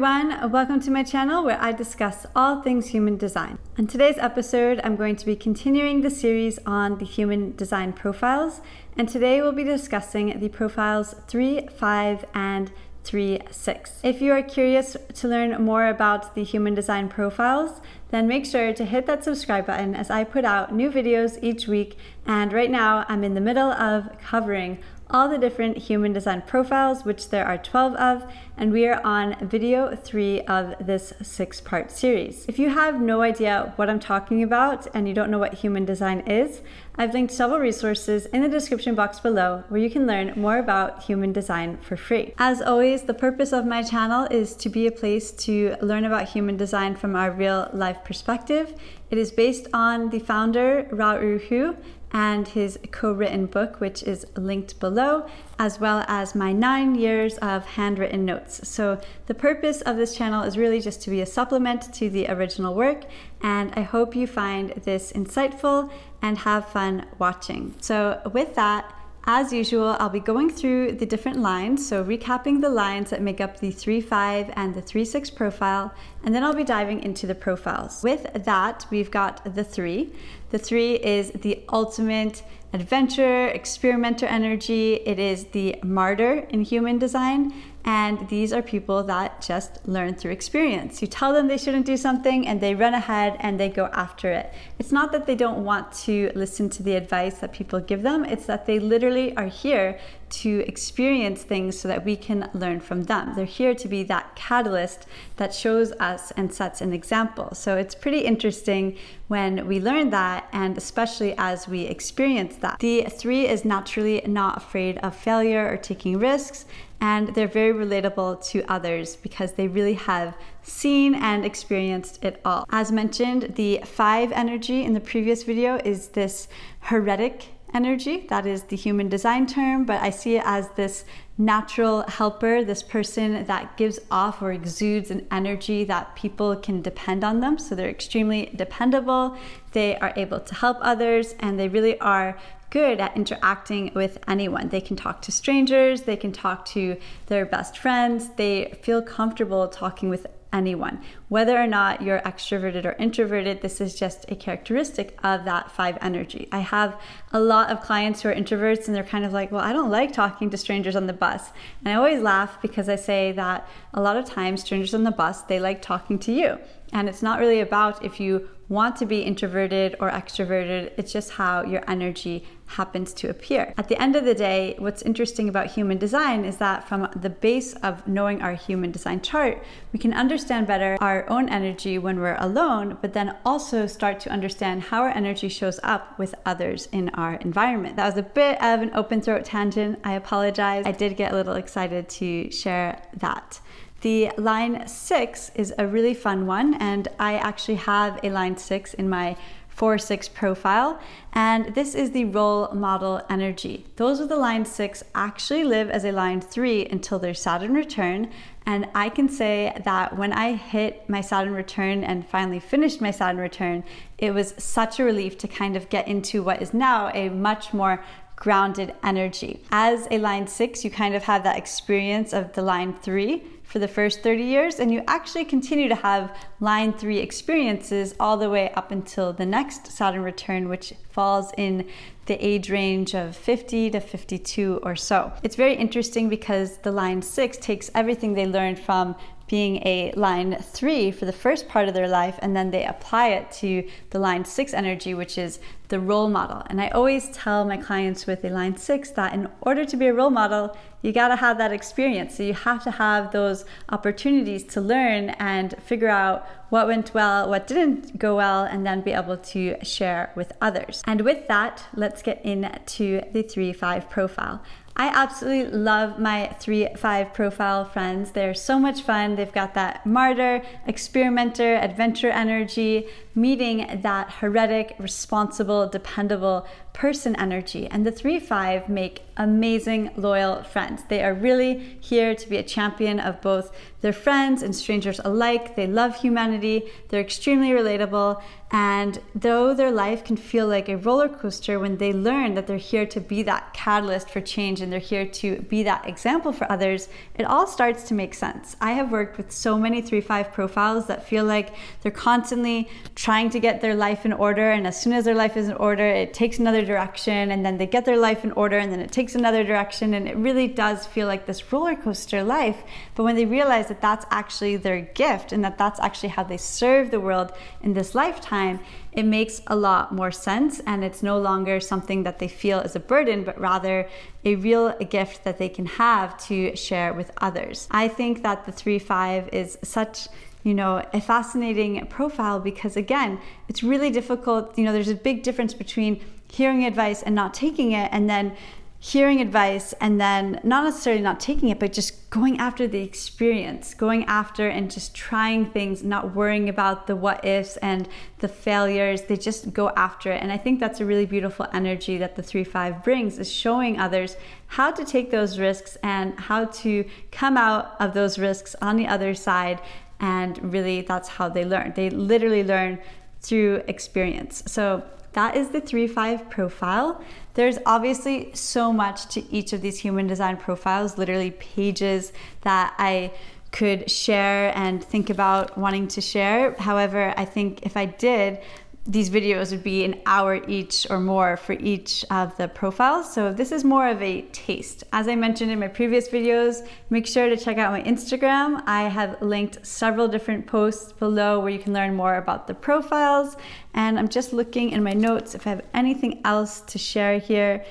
everyone, welcome to my channel where I discuss all things human design. In today's episode, I'm going to be continuing the series on the human design profiles, and today we'll be discussing the profiles 3, 5, and 3, 6. If you are curious to learn more about the human design profiles, then make sure to hit that subscribe button as I put out new videos each week, and right now I'm in the middle of covering all the different human design profiles, which there are 12 of, and we are on video 3 of this 6-part series. If you have no idea what I'm talking about and you don't know what human design is, I've linked several resources in the description box below where you can learn more about human design for free. As always, the purpose of my channel is to be a place to learn about human design from our real life perspective. It is based on the founder, Ra-Uru Hu, and his co-written book, which is linked below, as well as my 9 years of handwritten notes. So the purpose of this channel is really just to be a supplement to the original work, and I hope you find this insightful and have fun watching. So with that, as usual, I'll be going through the different lines, so recapping the lines that make up the 3-5 and the 3-6 profile, and then I'll be diving into the profiles. With that, we've got the 3. The 3 is the ultimate adventurer, experimenter energy. It is the martyr in human design, and these are people that just learn through experience. You tell them they shouldn't do something and they run ahead and they go after it. It's not that they don't want to listen to the advice that people give them, it's that they literally are here to experience things so that we can learn from them. They're here to be that catalyst that shows us and sets an example. So it's pretty interesting when we learn that, and especially as we experience that. The 3 is naturally not afraid of failure or taking risks, and they're very relatable to others because they really have seen and experienced it all. As mentioned, the 5 energy in the previous video is this heretic energy. That is the human design term, but I see it as this natural helper, this person that gives off or exudes an energy that people can depend on them. So they're extremely dependable, they are able to help others, and they really are good at interacting with anyone. They can talk to strangers, they can talk to their best friends, they feel comfortable talking with anyone. Whether or not you're extroverted or introverted, this is just a characteristic of that 5 energy. I have a lot of clients who are introverts and they're kind of like, well, I don't like talking to strangers on the bus. And I always laugh because I say that a lot of times strangers on the bus, they like talking to you. And it's not really about if you want to be introverted or extroverted, it's just how your energy happens to appear. At the end of the day, what's interesting about human design is that from the base of knowing our human design chart, we can understand better our own energy when we're alone, but then also start to understand how our energy shows up with others in our environment. That was a bit of an open throat tangent. I apologize. I did get a little excited to share that. The line 6 is a really fun one, and I actually have a line 6 in my 4-6 profile, and this is the role model energy. Those with the line 6 actually live as a line 3 until their Saturn return, and I can say that when I hit my Saturn return and finally finished my Saturn return, it was such a relief to kind of get into what is now a much more grounded energy. As a line 6, you kind of have that experience of the line 3 for the first 30 years, and you actually continue to have line 3 experiences all the way up until the next Saturn return, which falls in the age range of 50 to 52 or so. It's very interesting because the line 6 takes everything they learned from being a line 3 for the first part of their life, and then they apply it to the line 6 energy, which is the role model. And I always tell my clients with a line 6 that in order to be a role model, you gotta have that experience. So you have to have those opportunities to learn and figure out what went well, what didn't go well, and then be able to share with others. And with that, let's get into the 3-5 profile. I absolutely love my 3-5 profile friends. They're so much fun. They've got that martyr, experimenter, adventure energy, meeting that heretic, responsible, dependable person energy. And the 3-5 make amazing, loyal friends. They are really here to be a champion of both their friends and strangers alike. They love humanity. They're extremely relatable. And though their life can feel like a roller coaster, when they learn that they're here to be that catalyst for change and they're here to be that example for others, it all starts to make sense. I have worked with so many 3-5 profiles that feel like they're constantly trying to get their life in order, and as soon as their life is in order, it takes another direction, and then they get their life in order, and then it takes another direction, and it really does feel like this roller coaster life. But when they realize that that's actually their gift and that that's actually how they serve the world in this lifetime, it makes a lot more sense, and it's no longer something that they feel is a burden, but rather a real gift that they can have to share with others. I think that the 3-5 is such a fascinating profile because, again, it's really difficult. There's a big difference between hearing advice and not taking it, and then hearing advice and then not necessarily not taking it, but just going after the experience, going after and just trying things, not worrying about the what ifs and the failures. They just go after it. And I think that's a really beautiful energy that the 3-5 brings, is showing others how to take those risks and how to come out of those risks on the other side. And really, that's how they learn. They literally learn through experience. So that is the 3-5 profile. There's obviously so much to each of these human design profiles, literally pages that I could share and think about wanting to share. However, I think if I did, these videos would be an hour each or more for each of the profiles. So this is more of a taste. As I mentioned in my previous videos, make sure to check out my Instagram. I have linked several different posts below where you can learn more about the profiles. And I'm just looking in my notes if I have anything else to share here.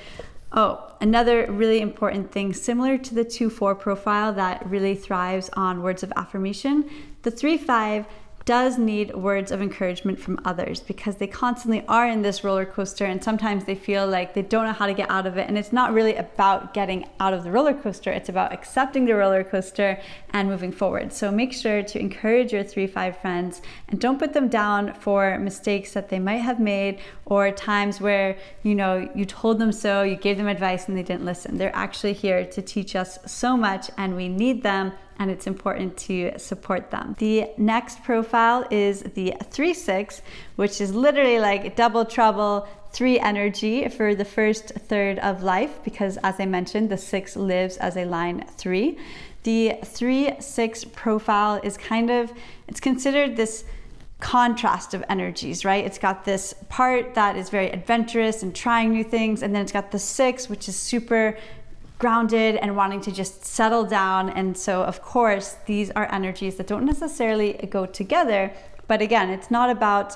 Oh, another really important thing, similar to the 2-4 profile that really thrives on words of affirmation, the 3-5 does need words of encouragement from others because they constantly are in this roller coaster, and sometimes they feel like they don't know how to get out of it. And it's not really about getting out of the roller coaster, it's about accepting the roller coaster and moving forward. So make sure to encourage your 3-5 friends and don't put them down for mistakes that they might have made or times where you told them so, you gave them advice and they didn't listen. They're actually here to teach us so much, and we need them, and it's important to support them. The next profile is the 3-6, which is literally like double trouble, 3 energy for the first third of life, because as I mentioned, the 6 lives as a line 3. The 3-6 profile is it's considered this contrast of energies, right? It's got this part that is very adventurous and trying new things, and then it's got the 6, which is super grounded and wanting to just settle down. And so of course these are energies that don't necessarily go together, but again, it's not about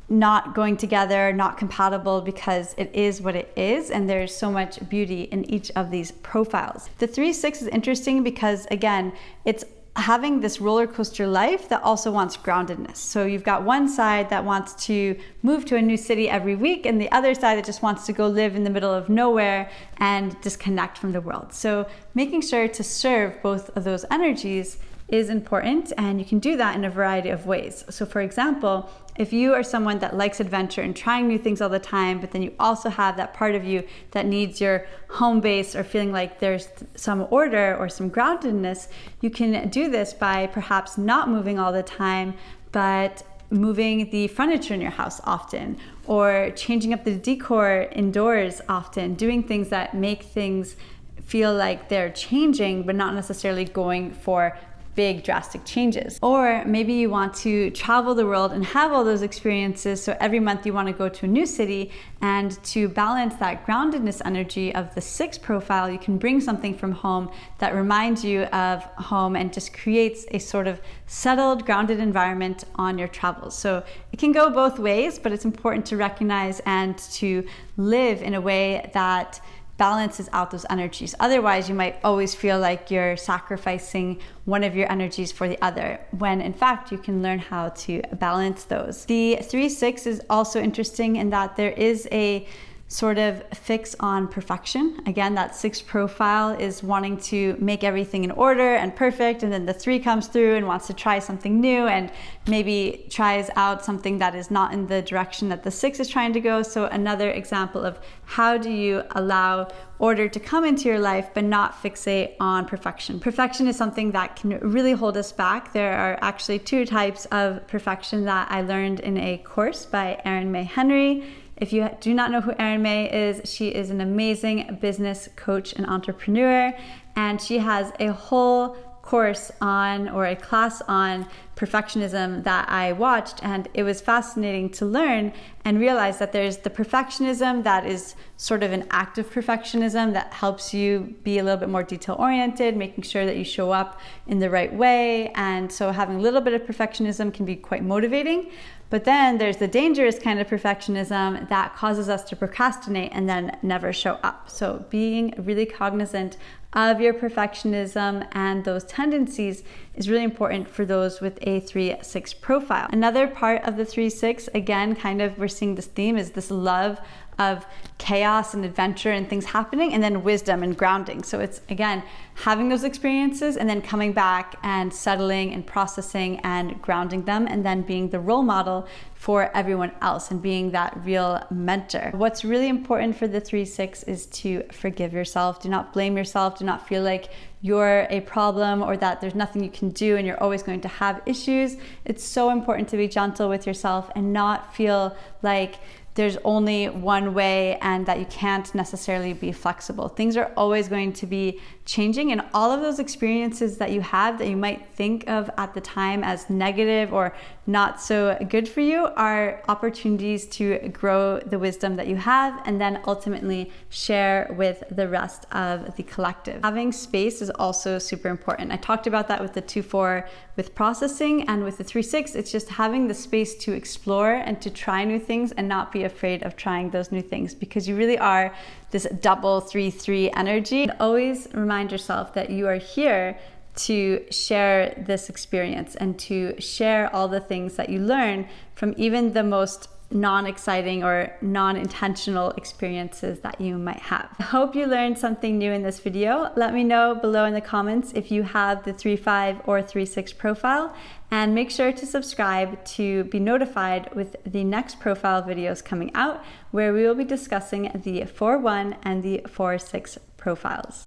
not going together, not compatible, because it is what it is, and there's so much beauty in each of these profiles. The 3-6 is interesting because again, it's having this roller coaster life that also wants groundedness. So you've got one side that wants to move to a new city every week, and the other side that just wants to go live in the middle of nowhere and disconnect from the world. So making sure to serve both of those energies is important, and you can do that in a variety of ways. So for example, if you are someone that likes adventure and trying new things all the time, but then you also have that part of you that needs your home base or feeling like there's some order or some groundedness, you can do this by perhaps not moving all the time, but moving the furniture in your house often, or changing up the decor indoors often, doing things that make things feel like they're changing, but not necessarily going for big drastic changes. Or maybe you want to travel the world and have all those experiences, so every month you want to go to a new city, and to balance that groundedness energy of the 6 profile, you can bring something from home that reminds you of home and just creates a sort of settled, grounded environment on your travels. So it can go both ways, but it's important to recognize and to live in a way that balances out those energies. Otherwise, you might always feel like you're sacrificing one of your energies for the other, when in fact you can learn how to balance those. The 3-6 is also interesting in that there is a sort of fix on perfection. Again, that 6 profile is wanting to make everything in order and perfect, and then the 3 comes through and wants to try something new and maybe tries out something that is not in the direction that the 6 is trying to go. So another example of how do you allow order to come into your life but not fixate on perfection. Perfection is something that can really hold us back. There are actually 2 types of perfection that I learned in a course by Erin May Henry. If you do not know who Erin May is, she is an amazing business coach and entrepreneur, and she has a whole course on, or a class on, perfectionism that I watched, and it was fascinating to learn and realize that there's the perfectionism that is sort of an active perfectionism that helps you be a little bit more detail oriented, making sure that you show up in the right way, and so having a little bit of perfectionism can be quite motivating. But then there's the dangerous kind of perfectionism that causes us to procrastinate and then never show up. So being really cognizant of your perfectionism and those tendencies is really important for those with a 3-6 profile. Another part of the 3-6, again, kind of we're seeing this theme, is this love of chaos and adventure and things happening, and then wisdom and grounding. So it's, again, having those experiences and then coming back and settling and processing and grounding them, and then being the role model for everyone else and being that real mentor. What's really important for the 3-6 is to forgive yourself. Do not blame yourself. Do not feel like you're a problem or that there's nothing you can do and you're always going to have issues. It's so important to be gentle with yourself and not feel like there's only one way and that you can't necessarily be flexible. Things are always going to be changing, and all of those experiences that you have that you might think of at the time as negative or not so good for you are opportunities to grow the wisdom that you have and then ultimately share with the rest of the collective. Having space is also super important. I talked about that with the 2-4 with processing, and with the 3-6, it's just having the space to explore and to try new things and not be afraid of trying those new things, because you really are this double 3-3 energy. And always remind yourself that you are here to share this experience and to share all the things that you learn from even the most non-exciting or non-intentional experiences that you might have. I hope you learned something new in this video. Let me know below in the comments if you have the 3-5 or 3-6 profile, and make sure to subscribe to be notified with the next profile videos coming out, where we will be discussing the 4-1 and the 4-6 profiles.